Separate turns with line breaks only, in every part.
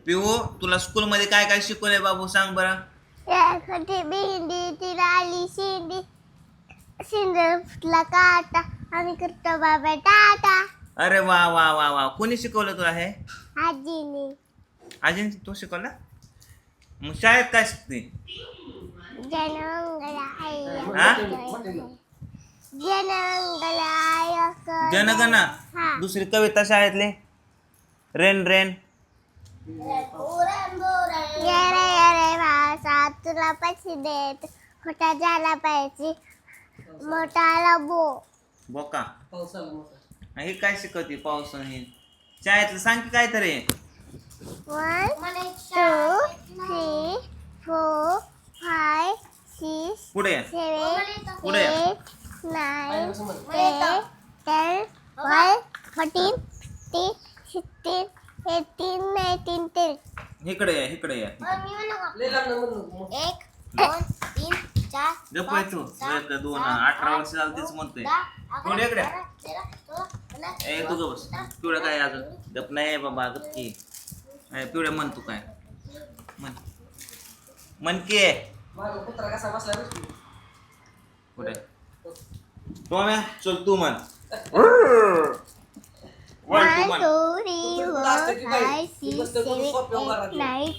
पिहू तुला स्कूल मध्ये काय काय शिकवलंय बाबू सांग बरं.
भेंडी तिला आली शेंडी सिंदूरला काटा आम्ही करतो बाबा टाटा.
अरे वा वा वा वा कोणी शिकवलं तुला हे.
आजीने
अजून तू शिकवलं. मग शाळेत काय शिकते. हा? जनगण दुसरी कविता शाळेतली रेन रेन
येरे येरे भाषा तुला पैसे देत खोटा झाला पाहिजे मोठाला बो
बोका हे काय शिकवते पाऊस हे शाळेतलं सांग की काय तरी.
1 2 3 4 5 6
पुढे
7
पुढे
8 9 10 12 13 14 15 16 18 19
इकडे या इकडे या.
1 2 3 4
गप्प आहे तू 1 2 18 वर्ष झालं तेच म्हणतोय. पुढे इकडे ए तू गप बस. पिवळं काय अजून गप नाही बाबा गप की पिवळ्या म्हण तू काय म्हण म्हण की पुढे टोम्या चल तू म्हण. 1
1 2 3 4 5 6 7 8 9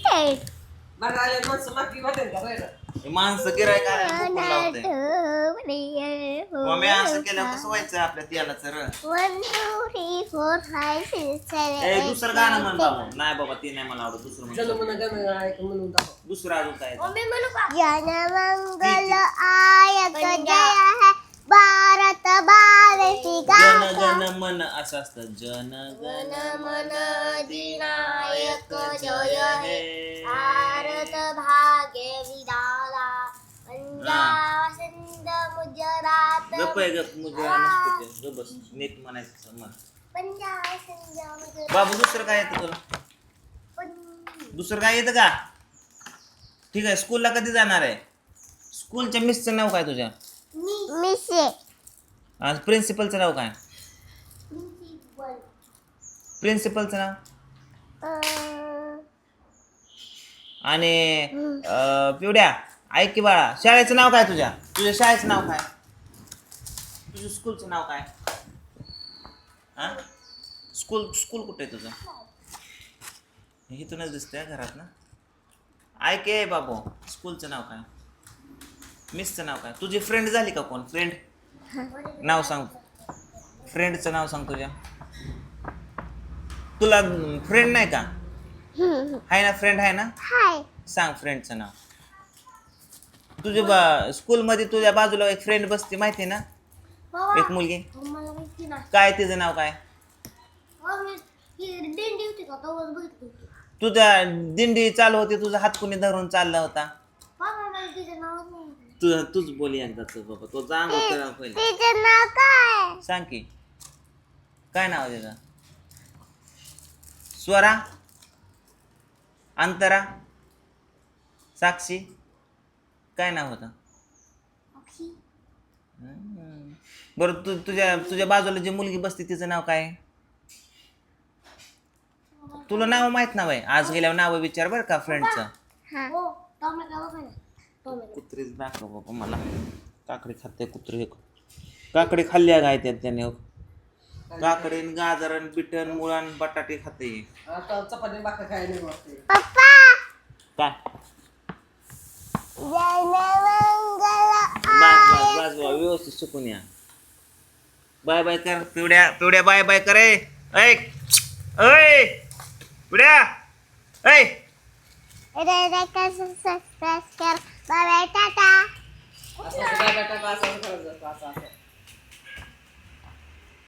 10
माणसं गिराय काय टोम्या असं केलं कसं व्हायचं आपल्या तेलाचं र.
1 2 3 4 5 6 7
ए
8
दुसरं गाणं म्हण बाबा. नाही बाबा ते नाही मला आवडत. दुसरं दुसरं अजून काय.
जनमंगल आयक जय है भारत भारती
जन
गाथा
गण मन असं असतं. जन गण
मन अधिनायक
जय हे
भारत भाग्य विधाता पंजाब सिंध गुजरात
गप आहे गप मुजरा नसते ते. गप बस नीट म्हणायचं म्हण.
पंजाब सिंध गुजरात
बाबू दुसरं काय येतं तुला. दुसरं काय येतं का. ठीक आहे स्कूलला कधी जाणार आहे. स्कूलच्या मिसचं नाव काय तुझ्या.
मिसे
आज प्रिन्सिपलचं नाव काय. प्रिन्सिपलचं नाव आणि पिवड्या ऐक की बाळा शाळेचं नाव काय तुझ्या. तुझ्या शाळेचं नाव काय. तुझ्या स्कूलचं नाव काय. हा स्कूल स्कूल कुठे आहे तुझं. इथूनच दिसतंय घरात ना. ऐक आहे बाबू स्कूलचं नाव काय. मिसचं नाव काय. तुझी फ्रेंड झाली का कोण फ्रेंड. नाव सांग फ्रेंडचं नाव सांग तुझ्या. तुला फ्रेंड नाही का. आहे ना फ्रेंड आहे ना.
हाय
सांग फ्रेंडचं नाव. तुझ्या स्कूलमध्ये तुझ्या बाजूला एक फ्रेंड बसते माहिती ना. एक मुलगी काय तिचं नाव काय. तुझा दिंडी चालू होती तुझा हात कुणी धरून चालला होता. तूच बोली एकदाच बाबा तो जांग पहिले
तिचं नाव काय.
सांग की काय नाव आहे त्याचं. स्वरा अंतरा साक्षी काय नाव होतं. बरं तुझ्या तुझ्या बाजूला जी मुलगी बसते तिचं नाव काय. तुला नाव माहित नाव आहे. आज गेल्यावर नाव विचार बरं का फ्रेंडचं. कुत्रीच दाखव बाबा मला. काकडी खाते कुत्री. काकडी खाल्ल्या काय त्यात त्याने. काकडी गाजर बिटन मुळान बटाटे खाते.
पप्पा
काय बस व्यवस्थित शिकून या. बाय बाय कर पिवड्या पिवड्या बाय बाय करे. ऐक ऐ पिवड्या ऐ
रे रे कसं